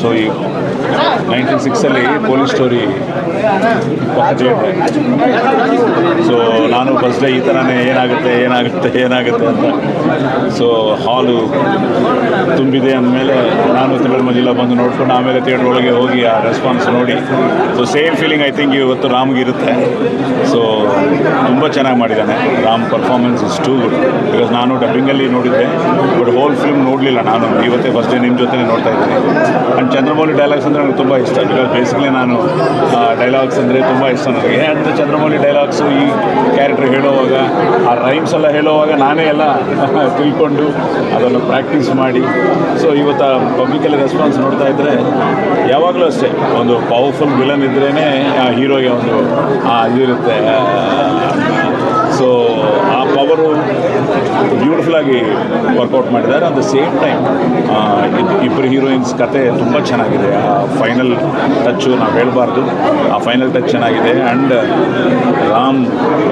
So ಈ 1996 police story so ನಾನು first day ಈ ಥರನೇ ಏನಾಗುತ್ತೆ ಅಂತ ಸೊ ಹಾಲು ತುಂಬಿದೆ ಅಂದಮೇಲೆ ನಾನು ತಿಂಗಳ ಮಂಜಿಲ್ಲ ಬಂದು ನೋಡ್ಕೊಂಡು ಆಮೇಲೆ ಥಿಯೇಟ್ರ್ ಒಳಗೆ ಹೋಗಿ ಆ ರೆಸ್ಪಾನ್ಸ್ ನೋಡಿ so same feeling I think ಇವತ್ತು ರಾಮ್ಗಿರುತ್ತೆ. ಸೊ ತುಂಬ ಚೆನ್ನಾಗಿ ಮಾಡಿದ್ದಾನೆ Ram. Performance is too good because ನಾನು ಡಬ್ಬಿಂಗಲ್ಲಿ ನೋಡಿದ್ದೆ ಬಟ್ ಹೋಲ್ ಫಿಲ್ಮ್ ನೋಡಲಿಲ್ಲ. ನಾನು ಇವತ್ತೇ ಫಸ್ಟ್ ಡೇ ನಿಮ್ಮ ಜೊತೆ ನೋಡ್ತಾ ಇದ್ದೀನಿ. ಆ್ಯಂಡ್ ಚಂದ್ರಮೌಳಿ ಡೈಲಾಗ್ಸ್ ಅಂದರೆ ನನಗೆ ತುಂಬ ಇಷ್ಟ ಬಿಕಾಸ್ ಬೇಸಿಕಲಿ ನಾನು ಡೈಲಾಗ್ಸ್ ಅಂದರೆ ತುಂಬ ಇಷ್ಟ ನನಗೆ. ಆ್ಯಂಡ್ ಚಂದ್ರಮೌಳಿ ಡೈಲಾಗ್ಸು ಈ ಕ್ಯಾರೆಕ್ಟರ್ ಹೇಳುವಾಗ ಆ ರೈಮ್ಸ್ ಎಲ್ಲ ಹೇಳುವಾಗ ನಾನೇ ಎಲ್ಲ ತಿಳ್ಕೊಂಡು ಅದನ್ನು ಪ್ರಾಕ್ಟೀಸ್ ಮಾಡಿ ಸೊ ಇವತ್ತು ಪಬ್ಲಿಕಲ್ಲಿ ರೆಸ್ಪಾನ್ಸ್ ನೋಡ್ತಾ ಇದ್ದರೆ ಯಾವಾಗಲೂ ಅಷ್ಟೇ ಒಂದು ಪವರ್ಫುಲ್ ವಿಲನ್ ಇದ್ರೇ ಆ ಹೀರೋಗೆ ಒಂದು ಇದಿರುತ್ತೆ. ಸೊ ಆ ಪವರು ಬ್ಯೂಟಿಫುಲ್ಲಾಗಿ ವರ್ಕೌಟ್ ಮಾಡಿದ್ದಾರೆ. ಅಟ್ ದ ಸೇಮ್ ಟೈಮ್ ಇಬ್ಬರು ಹೀರೋಯಿನ್ಸ್ ಕತೆ ತುಂಬ ಚೆನ್ನಾಗಿದೆ. ಆ ಫೈನಲ್ ಟಚ್ಚು ನಾವು ಹೇಳಬಾರ್ದು, ಆ ಫೈನಲ್ ಟಚ್ ಚೆನ್ನಾಗಿದೆ. And Ram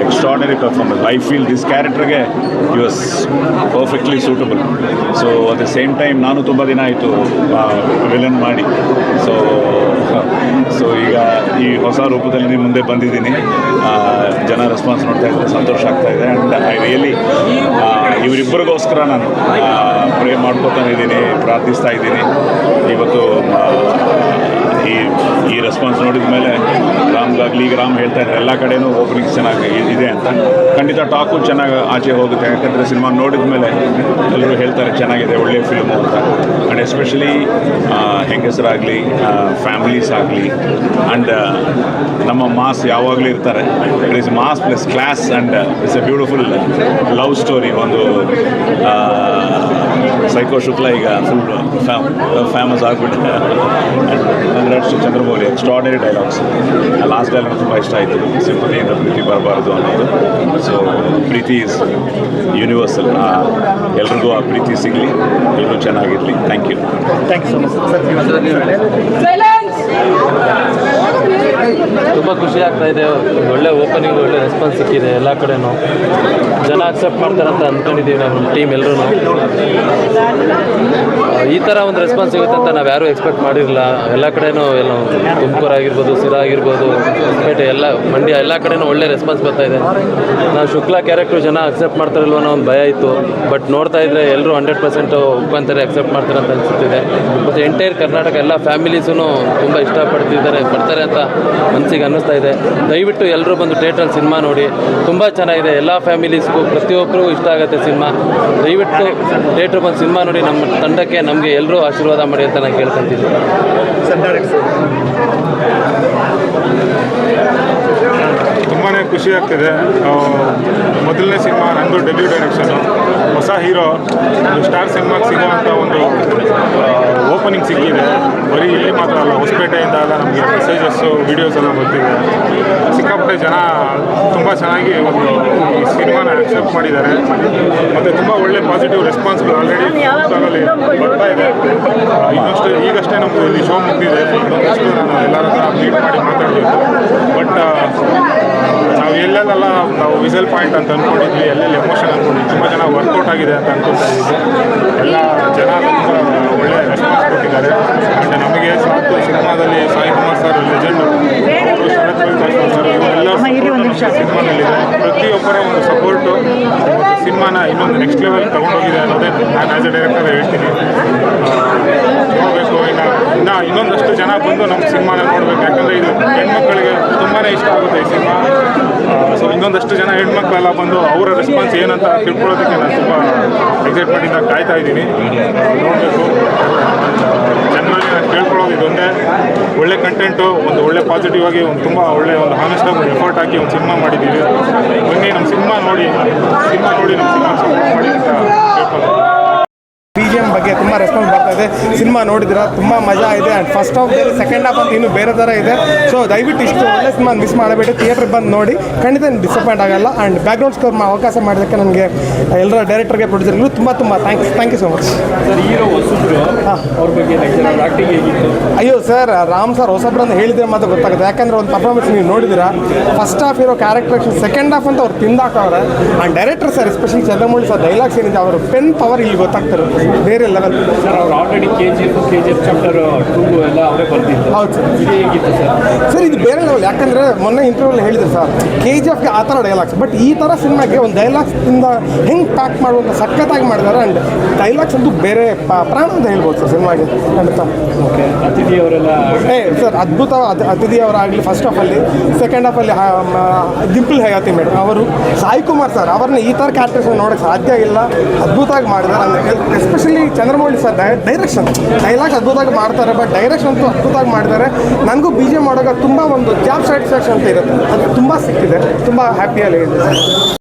extraordinary performance. I feel this ಕ್ಯಾರೆಕ್ಟರ್ಗೆ you was perfectly suitable. So at the same time ನಾನು ತುಂಬ ದಿನ ಆಯಿತು ವಿಲನ್ ಮಾಡಿ. ಸೊ ಈಗ ಈ ಹೊಸ ರೂಪದಲ್ಲಿ ನಿಮ್ಮ ಮುಂದೆ ಬಂದಿದ್ದೀನಿ. ಜನ ರೆಸ್ಪಾನ್ಸ್ ನೋಡ್ತಾ ಇದ್ದಾರೆ, ಸಂತೋಷ ಆಗ್ತಾ ಇದೆ. ಆ್ಯಂಡ್ ಐ ರಿಯಲಿ ಇವರಿಬ್ಬರಿಗೋಸ್ಕರ ನಾನು ಪ್ರೇ ಮಾಡ್ಕೊತಾನೆ ಇದ್ದೀನಿ, ಪ್ರಾರ್ಥಿಸ್ತಾ ಇದ್ದೀನಿ. ಇವತ್ತು ಈ ರೆಸ್ಪಾನ್ಸ್ ನೋಡಿದ ಮೇಲೆ ರಾಮ್ಗಾಗಲಿ ಈಗ ರಾಮ್ ಹೇಳ್ತಾ ಇದ್ದಾರೆ ಎಲ್ಲ ಕಡೆಯೂ ಓಪನಿಂಗ್ಸ್ ಚೆನ್ನಾಗಿ ಇದೆ ಅಂತ. ಖಂಡಿತ ಟಾಕು ಚೆನ್ನಾಗಿ ಆಚೆ ಹೋಗುತ್ತೆ. ಯಾಕಂದರೆ ಸಿನಿಮಾ ನೋಡಿದ ಮೇಲೆ ಎಲ್ಲರೂ ಹೇಳ್ತಾರೆ ಚೆನ್ನಾಗಿದೆ, ಒಳ್ಳೆಯ ಫಿಲ್ಮು ಅಂತ. ಆ್ಯಂಡ್ ಎಸ್ಪೆಷಲಿ ಹೆಂಗಸರಾಗಲಿ ಫ್ಯಾಮಿಲೀಸ್ ಆಗಲಿ ಆ್ಯಂಡ್ ನಮ್ಮ ಮಾಸ್ ಯಾವಾಗಲೂ ಇರ್ತಾರೆ. It is mass plus class and it's a beautiful love story. ಒಂದು ಸೈಕೋ ಶುಕ್ಲ ಈಗ ಫುಲ್ ಫೇಮಸ್ ಆಗಿಬಿಟ್ಟು. Congrats to Chandramouli. Extraordinary dialogues. Last dialogue ತುಂಬ ಇಷ್ಟ ಆಯಿತು, ಸಿಂಪತಿಯಿಂದ ಪ್ರೀತಿ ಬರಬಾರ್ದು ಅನ್ನೋದು. ಸೊ ಪ್ರೀತಿ ಈಸ್ ಯೂನಿವರ್ಸಲ್. ಎಲ್ರಿಗೂ ಆ ಪ್ರೀತಿ ಸಿಗಲಿ, ಎಲ್ಲರೂ ಚೆನ್ನಾಗಿರಲಿ. Thank you so much sir. ತುಂಬ ಖುಷಿ ಆಗ್ತಾ ಇದೆ. ಒಳ್ಳೆ ಓಪನಿಂಗ್, ಒಳ್ಳೆ ರೆಸ್ಪಾನ್ಸ್ ಸಿಕ್ಕಿದೆ. ಎಲ್ಲ ಕಡೆನೂ ಜನ ಅಕ್ಸೆಪ್ಟ್ ಮಾಡ್ತಾರಂತ ಅಂದ್ಕೊಂಡಿದ್ದೀವಿ ನಮ್ಮ ಟೀಮ್ ಎಲ್ಲರೂ. ಈ ಥರ ಒಂದು ರೆಸ್ಪಾನ್ಸ್ ಸಿಗುತ್ತೆ ಅಂತ ನಾವು ಯಾರೂ ಎಕ್ಸ್ಪೆಕ್ಟ್ ಮಾಡಿರಲಿಲ್ಲ. ಎಲ್ಲ ಕಡೆನೂ ಎಲ್ಲ ತುಮಕೂರು ಆಗಿರ್ಬೋದು, ಸಿರಾ ಆಗಿರ್ಬೋದು, ಹೊಸಪೇಟೆ, ಎಲ್ಲ ಮಂಡ್ಯ, ಎಲ್ಲ ಕಡೆನೂ ಒಳ್ಳೆ ರೆಸ್ಪಾನ್ಸ್ ಬರ್ತಾ ಇದೆ. ನಾವು ಶುಕ್ಲ ಕ್ಯಾರೆಕ್ಟ್ರು ಜನ ಅಕ್ಸೆಪ್ಟ್ ಮಾಡ್ತಾರಲ್ವ ಅನ್ನೋ ಒಂದು ಭಯ ಇತ್ತು. ಬಟ್ ನೋಡ್ತಾ ಇದ್ದರೆ ಎಲ್ಲರೂ 100% ಒಪ್ಕೊಂತಾರೆ, ಅಕ್ಸೆಪ್ಟ್ ಮಾಡ್ತಾರೆ ಅಂತ ಅನಿಸುತ್ತಿದೆ. ಮತ್ತು ಎಂಟೈರ್ ಕರ್ನಾಟಕ ಎಲ್ಲ ಫ್ಯಾಮಿಲೀಸೂ ತುಂಬ ಬರ್ತಾರೆ ಅಂತ ಮನಸ್ಸಿಗೆ ಅನ್ನಿಸ್ತಾ ಇದೆ. ದಯವಿಟ್ಟು ಎಲ್ಲರೂ ಬಂದು ಥಿಯೇಟ್ರಲ್ಲಿ ಸಿನಿಮಾ ನೋಡಿ. ತುಂಬ ಚೆನ್ನಾಗಿದೆ. ಎಲ್ಲ ಫ್ಯಾಮಿಲೀಸ್ಗೂ ಪ್ರತಿಯೊಬ್ಬರಿಗೂ ಇಷ್ಟ ಆಗುತ್ತೆ ಸಿನಿಮಾ. ದಯವಿಟ್ಟು ಥಿಯೇಟ್ರ್ ಬಂದು ಸಿನಿಮಾ ನೋಡಿ. ನಮ್ಮ ತಂಡಕ್ಕೆ ನಮಗೆ ಎಲ್ಲರೂ ಆಶೀರ್ವಾದ ಮಾಡಿ ಅಂತ ನಾನು ಕೇಳ್ಕೊತೀನಿ. ತುಂಬಾ ಖುಷಿ ಆಗ್ತಿದೆ. ಮೊದಲನೇ ಸಿನಿಮಾ ನಂದು ಡೆಬ್ಯೂ ಡೈರೆಕ್ಷನು. ಹೊಸ ಹೀರೋ ಸ್ಟಾರ್ ಸಿನಿಮಾಗೆ ಸಿಗೋವಂಥ ಒಂದು ಓಪನಿಂಗ್ ಸಿಕ್ಕಿದೆ. ಬರೀ ಇಲ್ಲಿ ಮಾತ್ರ ಅಲ್ಲ, ಹೊಸಪೇಟೆಯಿಂದ ಎಲ್ಲ ನಮಗೆ ಮೆಸೇಜಸ್ಸು, ವೀಡಿಯೋಸ್ ಎಲ್ಲ ಬರ್ತಿದೆ. ಸಿಕ್ಕಾಪಟ್ಟೆ ಜನ ತುಂಬ ಚೆನ್ನಾಗಿ ಒಂದು ಈ ಸಿನಿಮಾನ ಆಕ್ಸೆಪ್ಟ್ ಮಾಡಿದ್ದಾರೆ. ಮತ್ತು ತುಂಬ ಒಳ್ಳೆ ಪಾಸಿಟಿವ್ ರೆಸ್ಪಾನ್ಸ್ಗಳು ಆಲ್ರೆಡಿ ಬರ್ತಾ ಇದೆ. ಇನ್ನಷ್ಟು ಈಗಷ್ಟೇ ನಮ್ಮದು ಇಲ್ಲಿ ಶೋ ಮುಗಿದಿದೆ. ಇನ್ನೊಂದಷ್ಟು ನಾನು ಎಲ್ಲರ ಹತ್ರ ಮೀಟ್ ಮಾಡಿ ಮಾತಾಡಬೇಕು. ಬಟ್ ನಾವು ಎಲ್ಲೆಲ್ಲ ನಾವು ವಿಸಲ್ ಪಾಯಿಂಟ್ ಅಂತ ಅಂದ್ಕೊಂಡಿದ್ವಿ, ಎಲ್ಲೆಲ್ಲಿ ಎಮೋಷನ್ ಅಂದ್ಕೊಂಡಿದ್ವಿ, ತುಂಬ ಚೆನ್ನಾಗಿ ವರ್ಕೌಟ್ ಆಗಿದೆ ಅಂತ ಅಂದ್ಕೊಳ್ತಾ ಇದ್ದೀವಿ. ಎಲ್ಲ ಜನ ತುಂಬ ಒಳ್ಳೆ ರೆಸ್ಪಾನ್ಸ್ ಕೊಟ್ಟಿದ್ದಾರೆ. ಆ್ಯಂಡ್ ನಮಗೆ ಸಾಕು ಸಿನಿಮಾದಲ್ಲಿ ಸಾಯಿ ಕುಮಾರ್ ಸರ್ ಲೆಜೆಂಡು, ಅವರು ಶರತ್ ಪ್ರಕಾಶ್ ಸರ್, ಇವರೆಲ್ಲ ಸಿನಿಮಾದಲ್ಲಿದೆ. ಪ್ರತಿಯೊಬ್ಬರ ಒಂದು ಸಪೋರ್ಟು ಸಿನಿಮಾನ ಇನ್ನೊಂದು ನೆಕ್ಸ್ಟ್ ಲೆವೆಲ್ ತೊಗೊಂಡೋಗಿದೆ ಅನ್ನೋದೇ ನಾನು ಆ್ಯಸ್ ಎ ಡೈರೆಕ್ಟರ್ ಹೇಳ್ತೀನಿ. ನೋಡಬೇಕು. ಇನ್ನೊಂದಷ್ಟು ಜನ ಬಂದು ನಮ್ಮ ಸಿನಿಮಾನ ನೋಡಬೇಕು. ಯಾಕಂದರೆ ಇದು ಹೆಣ್ಮಕ್ಳಿಗೆ ತುಂಬಾ ಇಷ್ಟ ಆಗುತ್ತೆ ಈ ಸಿನಿಮಾ. ಸೊ ಇನ್ನೊಂದಷ್ಟು ಜನ ಹೆಣ್ಮಕ್ಳೆಲ್ಲ ಬಂದು ಅವರ ರೆಸ್ಪಾನ್ಸ್ ಏನಂತ ತಿಳ್ಕೊಳ್ಳೋದಕ್ಕೆ ನಾನು ತುಂಬ ಎಕ್ಸೈಟ್ಮೆಂಟಿಂದ ಕಾಯ್ತಾ ಇದ್ದೀನಿ. ನೋಡಬೇಕು. ಜನರಲ್ಲಿ ನಾನು ಕೇಳ್ಕೊಳ್ಳೋದು ಇದೊಂದೇ, ಒಳ್ಳೆ ಕಂಟೆಂಟು, ಒಂದು ಒಳ್ಳೆ ಪಾಸಿಟಿವ್ ಆಗಿ ಒಂದು ತುಂಬ ಒಳ್ಳೆ ಒಂದು ಹಾನೆಸ್ಟಾಗಿ ಒಂದು ಎಫರ್ಟ್ ಹಾಕಿ ಒಂದು ಸಿನಿಮಾ ಮಾಡಿದ್ದೀವಿ. ಬನ್ನಿ ನಮ್ಮ ಸಿನಿಮಾ ನೋಡಿ ನಮ್ಮ ಸಿನಿಮಾ ಸಪೋರ್ಟ್ ಮಾಡಿ ಅಂತ ಕೇಳ್ಕೊಳ್ತೀನಿ. BGM ಬಗ್ಗೆ ತುಂಬ ರೆಸ್ಪಾನ್ಸ್ ಬರ್ತಾ ಇದೆ. ಸಿನಿಮಾ ನೋಡಿದ್ರೆ ತುಂಬ ಮಜಾ ಇದೆ. ಆ್ಯಂಡ್ ಫಸ್ಟ್ ಹಾಫ್ ಬೇರೆ, ಸೆಕೆಂಡ್ ಹಾಫ್ ಅಂತ ಇನ್ನೂ ಬೇರೆ ಥರ ಇದೆ. ಸೊ ದಯವಿಟ್ಟು ಇಷ್ಟು ಒಳ್ಳೆ ಸಿನಿಮಾ ಮಿಸ್ ಮಾಡಬೇಡಿ. ಥಿಯೇಟ್ರಿಗೆ ಬಂದು ನೋಡಿ, ಖಂಡಿತ ಡಿಸಪಾಯಿಂಟ್ ಆಗಲ್ಲ. ಆ್ಯಂಡ್ ಬ್ಯಾಕ್ಗ್ರೌಂಡ್ ಸ್ಕೋರ್ ಅವಕಾಶ ಮಾಡೋದಕ್ಕೆ ನನಗೆ ಎಲ್ಲರ ಡೈರೆಕ್ಟರ್ಗೆ, ಪ್ರೊಡ್ಯೂಸರ್ಗಳು ತುಂಬ thank you so much. Sir, hero ಹೊಸಬ್ರು, ಅವ್ರ ಬಗ್ಗೆ ಆ್ಯಕ್ಟಿಂಗ್ ಹೇಗಿತ್ತು? ಅಯ್ಯೋ ಸರ್, ರಾಮ್ ಸರ್ ಹೊಸಬ್ರು ಅಂತ ಹೇಳಿದ್ರೆ ಮಾತ್ರ ಗೊತ್ತಾಗುತ್ತೆ. ಯಾಕಂದರೆ ಒಂದು ಪರ್ಫಾರ್ಮೆನ್ಸ್ ನೀವು ನೋಡಿದಿರಾ, ಫಸ್ಟ್ ಹಾಫ್ ಇರೋ ಕ್ಯಾರೆಕ್ಟರ್, ಸೆಕೆಂಡ್ ಹಾಫ್ ಅಂತ ಅವ್ರು ತಿಂದಾಕವ್ರೆ. And director sir, especially Chandramouli sir dialogues ಏನಿದೆ, ಅವರ ಪೆನ್ ಪವರ್ ಇಲ್ಲಿ ಗೊತ್ತಾಗ್ತಾರೆ. ಬೇರೆ ಬೇರೆ ಲೆವೆಲ್. ಸರ್ ಅವ್ರು ಆಲ್ರೆಡಿ KGF ಚಾಪ್ಟರ್ 2 ಎಲ್ಲ ಅವರೇ ಬರ್ತಿದ್ರು. ಹೌದು ಸರ್. ಇದು ಹೇಗಿತ್ತು ಸರ್ ಇದು ಬೇರೆ ಲೆವೆಲ್. ಯಾಕಂದರೆ ಮೊನ್ನೆ ಇಂಟರ್ವ್ಯೂಲ್ಲಿ ಹೇಳಿದ್ರು ಸರ್, KGFಗೆ ಆ ಥರ ಡೈಲಾಗ್ಸ್, ಬಟ್ ಈ ಥರ ಸಿನಿಮಾಗೆ ಒಂದು ಡೈಲಾಗ್ಸಿಂದ ಹೆಂಗೆ ಪ್ಯಾಕ್ ಮಾಡುವಂಥ ಸಖತ್ತಾಗಿ ಮಾಡಿದ್ದಾರೆ. ಆ್ಯಂಡ್ ಡೈಲಾಗ್ಸ್ ಅಂತೂ ಬೇರೆ ಪ್ರಾಣ ಅಂತ ಹೇಳ್ಬೋದು ಸರ್ ಸಿನಿಮಾಗೆ ಖಂಡಿತ. ಓಕೆ ಅತಿಥಿ ಅವರೆಲ್ಲ ಸರ್ ಅದ್ಭುತ. ಅತಿಥಿ ಅವರಾಗಲಿ ಫಸ್ಟ್ ಹಾಫಲ್ಲಿ, ಸೆಕೆಂಡ್ ಹಾಫಲ್ಲಿ ದಿಂಪಲ್ ಹಯಾತಿ ಮೇಡಮ್ ಅವರು, ಸಾಯಿ ಕುಮಾರ್ ಸರ್ ಅವ್ರನ್ನ ಈ ಥರ ಕ್ಯಾರೆಕ್ಟರ್ಸ್ ನೋಡೋಕ್ಕೆ ಸಾಧ್ಯ ಇಲ್ಲ. ಅದ್ಭುತವಾಗಿ ಮಾಡಿದ್ದಾರೆ. ಅಂದರೆ especially Chandramouli sir direction, dialogues ಅದ್ಭುತವಾಗಿ ಮಾಡ್ತಾರೆ, ಬಟ್ ಡೈರೆಕ್ಷನ್ ಅಂತೂ ಅದ್ಭುತವಾಗಿ ಮಾಡಿದ್ದಾರೆ. ನನಗೂ BGM ಮಾಡೋವಾಗ ತುಂಬ ಒಂದು ಜಾಬ್ ಸ್ಯಾಟಿಸ್ಫ್ಯಾಕ್ಷನ್ ಅಂತ ಇರುತ್ತೆ, ಅದು ತುಂಬ ಸಿಕ್ಕಿದೆ. ತುಂಬ ಹ್ಯಾಪಿಯಲ್ಲಿ ಇದೆ.